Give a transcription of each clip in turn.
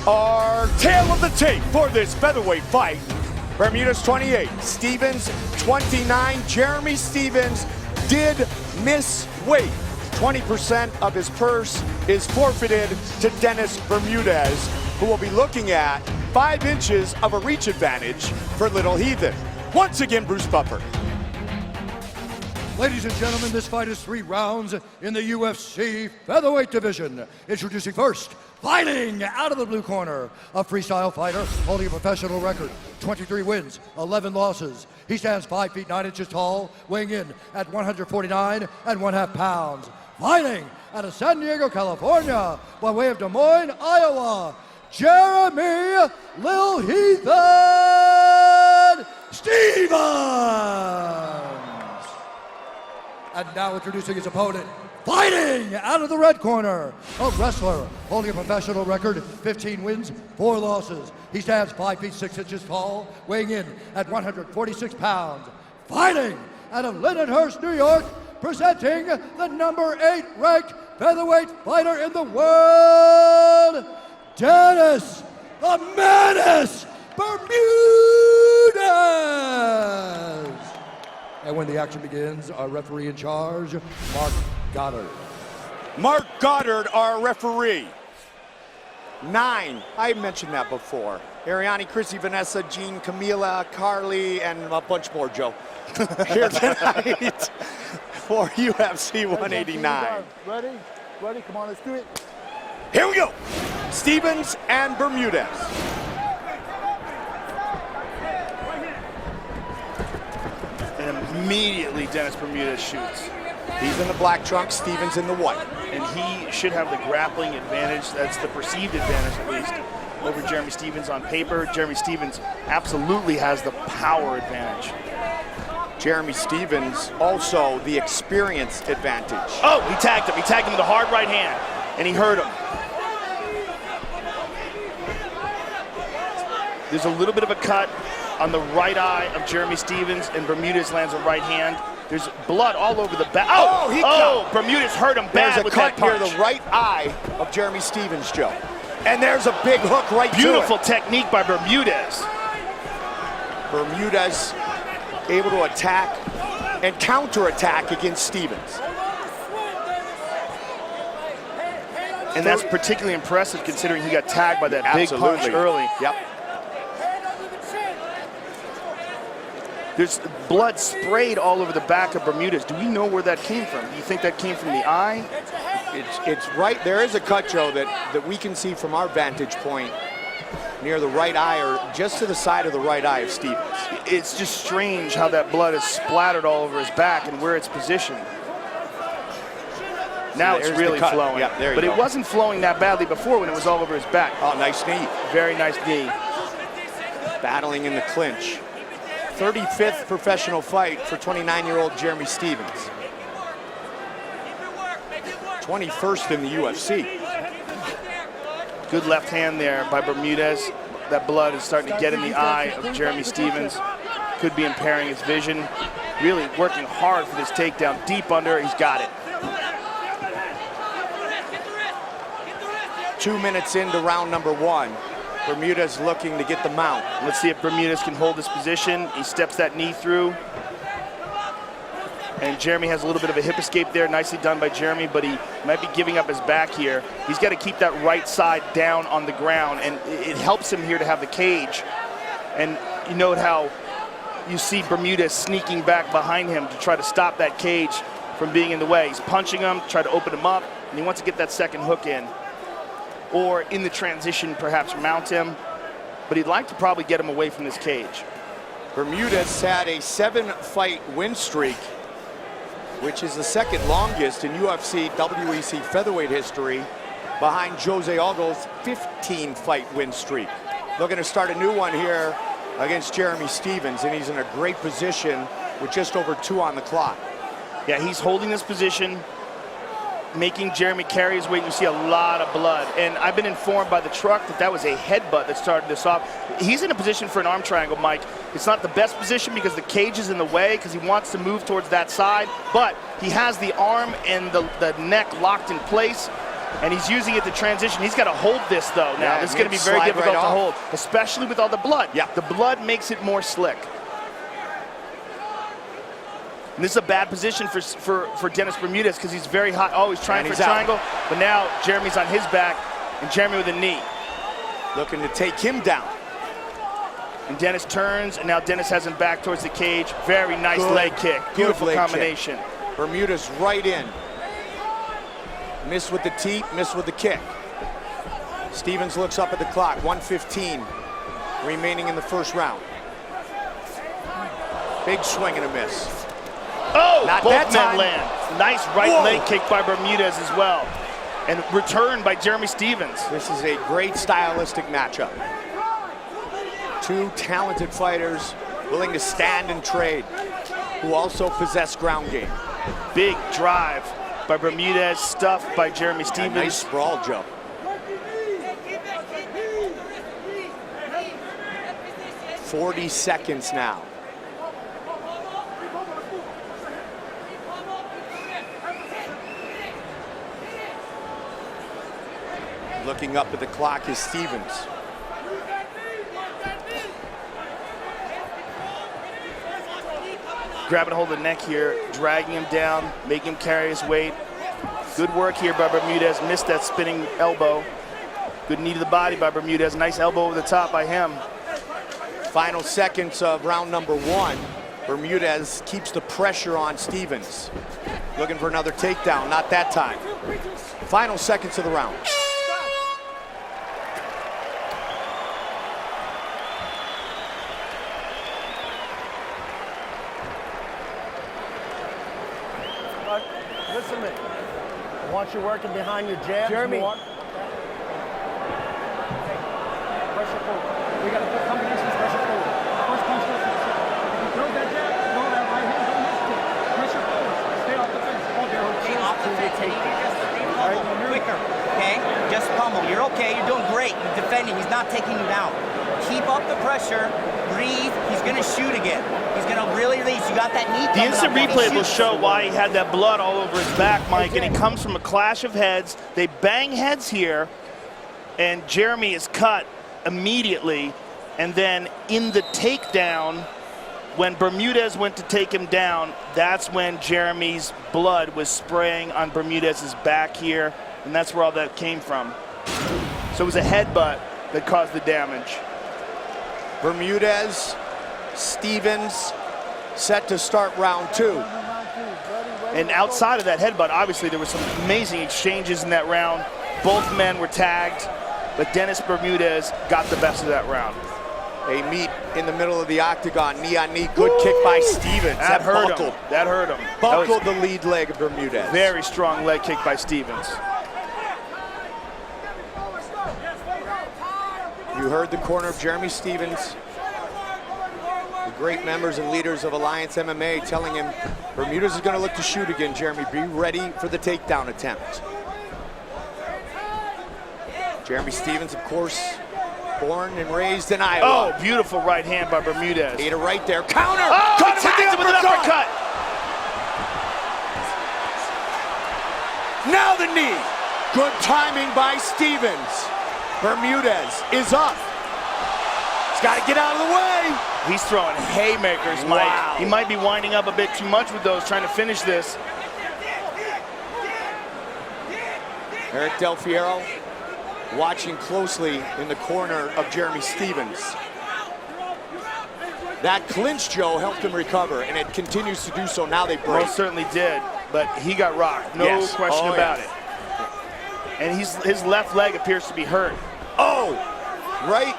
Our tail of the tape for this featherweight fight. Bermudez 28, Stevens 29. Jeremy Stevens did miss weight. 20% of his purse is forfeited to Dennis Bermudez, who will be looking at 5 inches of a reach advantage for Little Heathen. Once again, Bruce Buffer. Ladies and gentlemen, this fight is 3 rounds in the UFC featherweight division. Introducing first, fighting out of the blue corner, a freestyle fighter holding a professional record, 23 wins, 11 losses. He stands 5 feet 9 inches tall, weighing in at 149 1/2 pounds. Fighting out of San Diego, California, by way of Des Moines, Iowa, Jeremy Lil Heathen Stevens. And now introducing his opponent, fighting out of the red corner, a wrestler holding a professional record, 15 wins, 4 losses. He stands 5 feet 6 inches tall, weighing in at 146 pounds. Fighting out of Lindenhurst, New York, presenting the number 8 ranked featherweight fighter in the world, Dennis the Menace Bermudez. And when the action begins, our referee in charge, Mark Goddard. Mark Goddard, our referee. 9, I mentioned that before. Ariane, Chrissy, Vanessa, Jean, Camila, Carly, and a bunch more, Joe. Here tonight for UFC 189. Ready? Ready? Come on, let's do it. Here we go. Stevens and Bermudez. And immediately Dennis Bermudez shoots. He's in the black trunk, Stevens in the white. And he should have the grappling advantage. That's the perceived advantage, at least, over Jeremy Stevens on paper. Jeremy Stevens absolutely has the power advantage. Jeremy Stevens also the experience advantage. Oh, he tagged him. He tagged him with a hard right hand, and he hurt him. There's a little bit of a cut on the right eye of Jeremy Stevens, and Bermudez lands a right hand. There's blood all over the back. Oh, Bermudez hurt him bad with that punch. There's a cut near the right eye of Jeremy Stevens, Joe. And there's a big hook right to it. Beautiful technique by Bermudez. Bermudez able to attack and counterattack against Stevens. And that's particularly impressive considering he got tagged by that big punch early. Yep. There's blood sprayed all over the back of Bermudez. Do we know where that came from? Do you think that came from the eye? It's right. There is a cut, Joe, that we can see from our vantage point near the right eye, or just to the side of the right eye of Stevens. It's just strange how that blood is splattered all over his back and where it's positioned. Now it's really flowing. Yeah, there you but go. It wasn't flowing that badly before when it was all over his back. Oh, nice knee. Very nice knee. Battling in the clinch. 35th professional fight for 29-year-old Jeremy Stevens. 21st in the UFC. Good left hand there by Bermudez. That blood is starting to get in the eye of Jeremy Stevens. Could be impairing his vision. Really working hard for this takedown. Deep under, he's got it. 2 minutes into round number 1. Bermudez looking to get the mount. Let's see if Bermudez can hold this position. He steps that knee through. And Jeremy has a little bit of a hip escape there. Nicely done by Jeremy, but he might be giving up his back here. He's got to keep that right side down on the ground, and it helps him here to have the cage. And you note how you see Bermudez sneaking back behind him to try to stop that cage from being in the way. He's punching him, try to open him up, and he wants to get that second hook in. Or in the transition, perhaps mount him. But he'd like to probably get him away from this cage. Bermudez had a 7-fight win streak, which is the second longest in UFC WEC featherweight history, behind Jose Aldo's 15-fight win streak. Looking to start a new one here against Jeremy Stevens, and he's in a great position with just over 2 on the clock. Yeah, he's holding this position, making Jeremy carry his weight. You see a lot of blood, and I've been informed by the truck that was a headbutt that started this off. He's in a position for an arm triangle, Mike. It's not the best position because the cage is in the way, because he wants to move towards that side, but he has the arm and the neck locked in place. And he's using it to transition. He's got to hold this, though, now. Yeah, this is going to be very difficult to hold, especially with all the blood. Yeah. The blood makes it more slick. And this is a bad position for Dennis Bermudez because he's very hot. Oh, he's trying for a triangle. But now Jeremy's on his back, and Jeremy with a knee. Looking to take him down. And Dennis turns, and now Dennis has him back towards the cage. Very nice leg kick. Beautiful leg combination. Kick. Bermudez right in. Missed with the teep, missed with the kick. Stevens looks up at the clock. 1:15 remaining in the first round. Big swing and a miss. Oh, not both that men time. land. Nice right leg kick by Bermudez as well. And returned by Jeremy Stevens. This is a great stylistic matchup. Two talented fighters willing to stand and trade, who also possess ground game. Big drive by Bermudez, stuffed by Jeremy Stevens. A nice sprawl, Joe. "40 seconds now. Looking up at the clock is Stevens. Grabbing hold of the neck here, dragging him down, making him carry his weight. Good work here by Bermudez. Missed that spinning elbow. Good knee to the body by Bermudez. Nice elbow over the top by him. Final seconds of round number 1. Bermudez keeps the pressure on Stevens. Looking for another takedown, not that time. Final seconds of the round. Listen to me. I want you working behind your jabs. Jeremy. More. Pressure forward. We got to put combinations, pressure forward. First punch goes to the center. If you throw that jab, throw that right hand, don't miss it. Pressure forward. Stay off the fence. Hold your Stay off the fence. Pummel quicker, okay? Just pummel. You're okay. You're doing great. You're defending. He's not taking you down. Keep up the pressure. Breathe. He's going to shoot again. He's going to really release. You got that knee The coming instant up. replay will show why he had that blood all over his back, Mike, and he comes from a clash of heads. They bang heads here, and Jeremy is cut immediately. And then in the takedown, when Bermudez went to take him down, that's when Jeremy's blood was spraying on Bermudez's back here, and that's where all that came from. So it was a headbutt that caused the damage. Bermudez, Stevens, set to start round 2. And outside of that headbutt, obviously there were some amazing exchanges in that round. Both men were tagged, but Dennis Bermudez got the best of that round. They meet in the middle of the octagon, knee on knee. Good kick by Stevens. That hurt buckled. him. That hurt him. Buckled the lead leg of Bermudez. Very strong leg kick by Stevens. You heard the corner of Jeremy Stevens, the great members and leaders of Alliance MMA telling him Bermudez is going to look to shoot again, Jeremy. Be ready for the takedown attempt. Jeremy Stevens, of course, born and raised in Iowa. Oh, beautiful right hand by Bermudez. Ate it right there. Counter! Oh, Cut he tags him with an uppercut. Now the knee. Good timing by Stevens. Bermudez is up. He's got to get out of the way. He's throwing haymakers, Mike. Wow. He might be winding up a bit too much with those, trying to finish this. Eric Del Fiero watching closely in the corner of Jeremy Stevens. That clinch, Joe, helped him recover, and it continues to do so. Now they break. Most certainly did, but he got rocked. No question about it. And his left leg appears to be hurt. Oh, right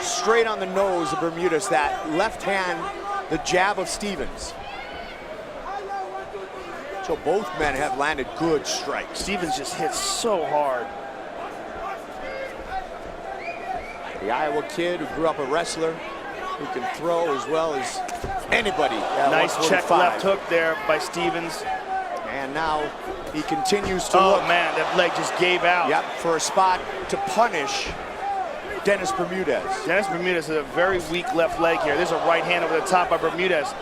straight on the nose of Bermudez. That left hand, the jab of Stevens. So both men have landed good strikes. Stevens just hits so hard. The Iowa kid who grew up a wrestler, who can throw as well as anybody. Nice check left hook there by Stevens. And now he continues to Oh look. man, that leg just gave out. Yep, for a spot to punish Dennis Bermudez. Dennis Bermudez has a very weak left leg here. There's a right hand over the top by Bermudez.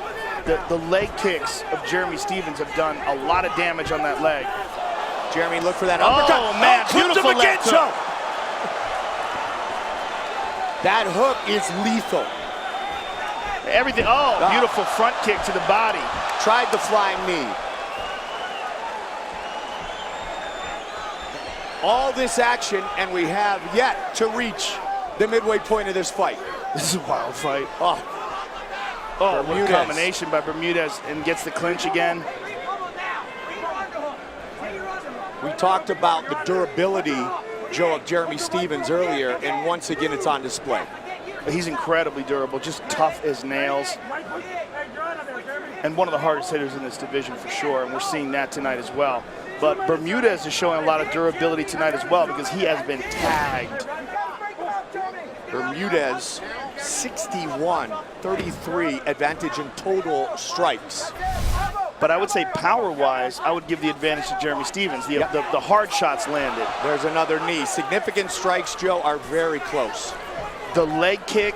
The leg kicks of Jeremy Stevens have done a lot of damage on that leg. Jeremy, look for that uppercut. Oh, man, beautiful left hook. That hook is lethal. Everything, beautiful front kick to the body. Tried the flying knee. All this action, and we have yet to reach the midway point of this fight. This is a wild fight. Oh, what a combination by Bermudez, and gets the clinch again. we talked about the durability, Joe, of Jeremy Stephens earlier, and once again it's on display. He's incredibly durable, just tough as nails. And one of the hardest hitters in this division for sure, and we're seeing that tonight as well. But Bermudez is showing a lot of durability tonight as well because he has been tagged. Bermudez, 61-33 advantage in total strikes. But I would say power-wise, I would give the advantage to Jeremy Stephens. The hard shots landed. There's another knee. Significant strikes, Joe, are very close. The leg kick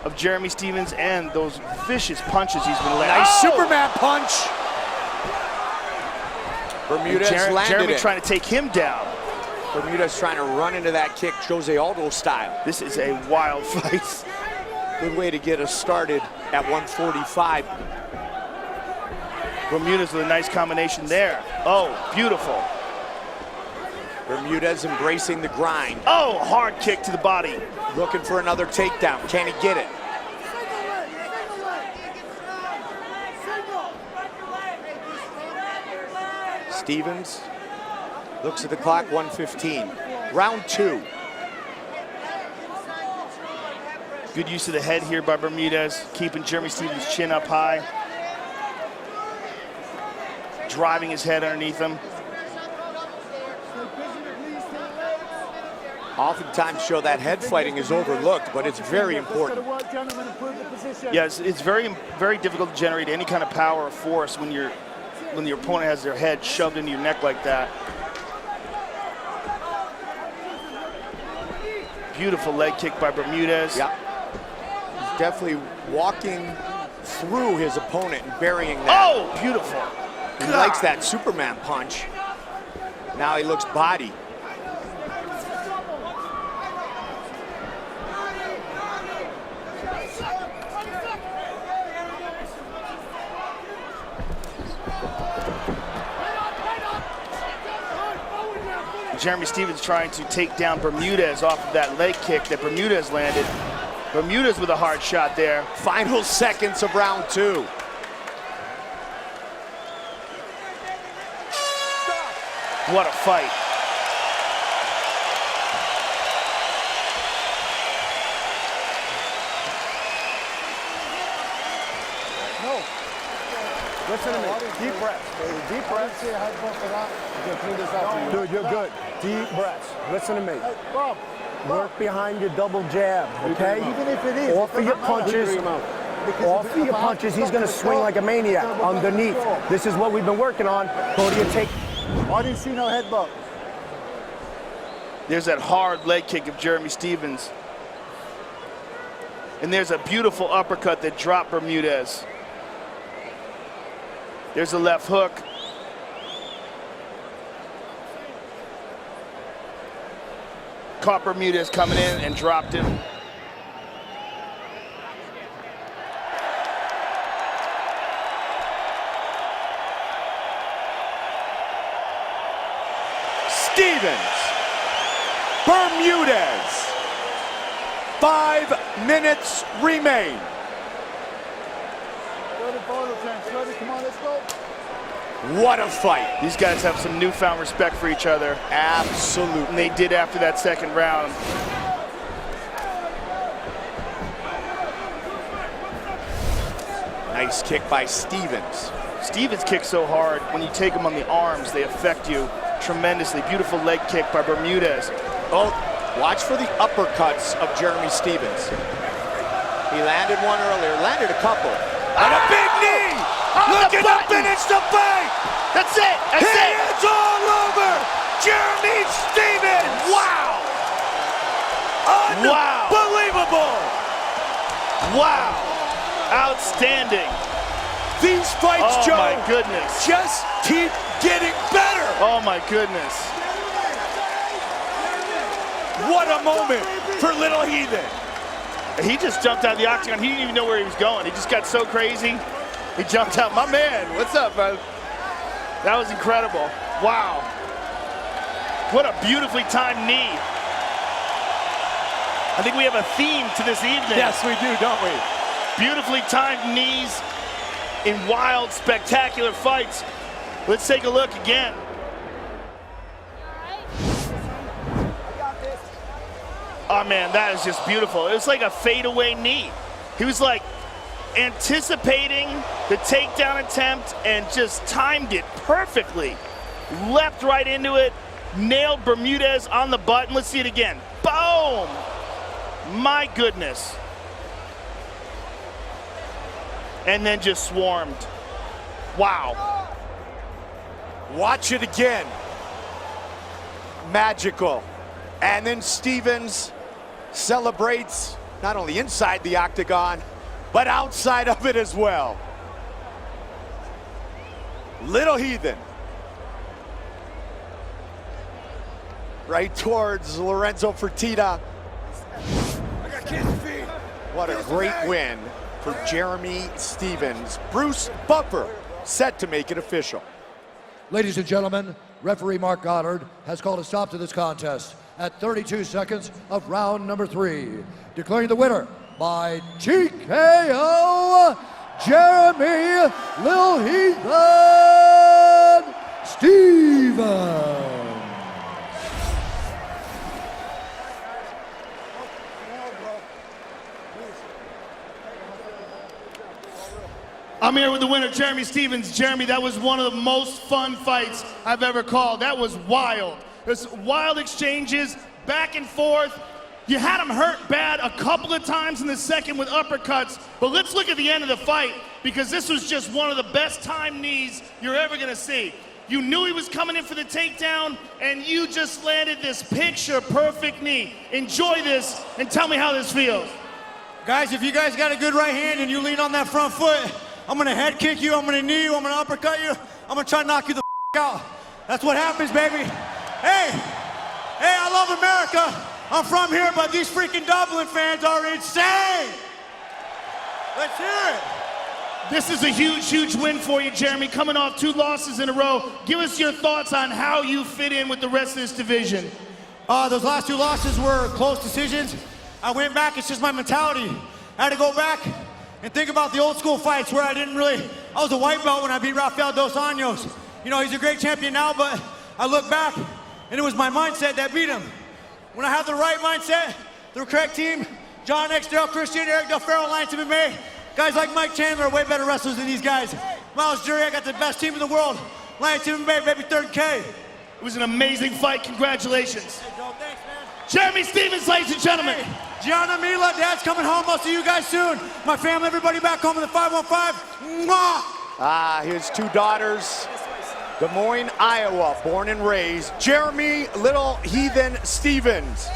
of Jeremy Stephens and those vicious punches he's been landing. Nice Superman punch. Bermudez landed Jeremy it. trying to take him down. Bermudez trying to run into that kick, Jose Aldo style. This is a wild fight. Good way to get us started at 145. Bermudez with a nice combination there. Oh, beautiful. Bermudez embracing the grind. Oh, hard kick to the body. Looking for another takedown. Can he get it? Stephens looks at the clock, 1:15. Round 2. Good use of the head here by Bermudez, keeping Jeremy Stephens' chin up high. Driving his head underneath him. Oftentimes, show that head fighting is overlooked, but it's very important. Yes, it's very, very difficult to generate any kind of power or force when your opponent has their head shoved into your neck like that. Beautiful leg kick by Bermudez. Yeah. He's definitely walking through his opponent and burying that. Oh, beautiful. He likes that Superman punch. Now he looks body. Jeremy Stephens trying to take down Bermudez off of that leg kick that Bermudez landed. Bermudez with a hard shot there. Final seconds of round 2. What a fight. No. Listen to me. Deep breaths, baby. Deep breaths. Dude, you're good. Deep breaths. Listen to me. Work behind your double jab, okay? Even if it is. Off of your punches. Off of your punches, he's going to swing like a maniac underneath. This is what we've been working on. Go to your take. I didn't see no headbutt. There's that hard leg kick of Jeremy Stephens. And there's a beautiful uppercut that dropped Bermudez. There's a left hook. Caught Bermudez coming in and dropped him. Stephens, Bermudez. 5 minutes remain. What a fight. These guys have some newfound respect for each other. Absolutely. And they did after that second round. Nice kick by Stephens. Stephens kicks so hard, when you take them on the arms, they affect you tremendously. Beautiful leg kick by Bermudez. Oh, watch for the uppercuts of Jeremy Stephens. He landed one earlier, landed a couple. And a big knee! Looking to finish the fight! That's it! That's it! It's all over! Jeremy Stephens! Wow! Unbelievable! Wow! Outstanding! These fights, Joe, oh my goodness, just keep getting better. Oh my goodness. What a moment for Little Heathen. He just jumped out of the octagon. He didn't even know where he was going. He just got so crazy. He jumped out. My man, what's up, man? That was incredible. Wow. What a beautifully timed knee. I think we have a theme to this evening. Yes, we do, don't we? Beautifully timed knees in wild, spectacular fights. Let's take a look again. Oh man, that is just beautiful. It was like a fadeaway knee. He was like anticipating the takedown attempt and just timed it perfectly. Leapt right into it, nailed Bermudez on the button. Let's see it again. Boom! My goodness. And then just swarmed. Wow. Watch it again. Magical. And then Stevens celebrates not only inside the octagon, but outside of it as well. Little Heathen. Right towards Lorenzo Fertitta. What a great win for Jeremy Stevens. Bruce Buffer set to make it official. Ladies and gentlemen, referee Mark Goddard has called a stop to this contest at 32 seconds of round number 3, declaring the winner by TKO, Jeremy Lil Heathen Stevens. I'm here with the winner, Jeremy Stevens. Jeremy, that was one of the most fun fights I've ever called. That was wild. There's wild exchanges, back and forth. You had him hurt bad a couple of times in the second with uppercuts, but let's look at the end of the fight, because this was just one of the best timed knees you're ever gonna see. You knew he was coming in for the takedown, and you just landed this picture-perfect knee. Enjoy this, and tell me how this feels. Guys, if you guys got a good right hand and you lean on that front foot, I'm gonna head kick you, I'm gonna knee you, I'm gonna uppercut you, I'm gonna try to knock you the out. That's what happens, baby. Hey, I love America. I'm from here, but these freaking Dublin fans are insane. Let's hear it. This is a huge, huge win for you, Jeremy, coming off 2 losses in a row. Give us your thoughts on how you fit in with the rest of this division. Those last 2 losses were close decisions. I went back, it's just my mentality. I had to go back and think about the old school fights where I was a white belt when I beat Rafael Dos Anjos. You know, he's a great champion now, but I look back and it was my mindset that beat him. When I have the right mindset, the correct team, John X, Daryl Christian, Eric Del Ferro, Alliance MMA, guys like Mike Chandler are way better wrestlers than these guys. Miles Jury, I got the best team in the world. Alliance MMA, baby, 3rd K. It was an amazing fight, congratulations. Hey, Joe, thanks, man. Jeremy Stevens, ladies and gentlemen. Hey, Gianna, Mila, Dad's coming home. I'll see you guys soon. My family, everybody back home in the 515. Mwah! His 2 daughters, Des Moines, Iowa, born and raised. Jeremy Little Heathen Stevens.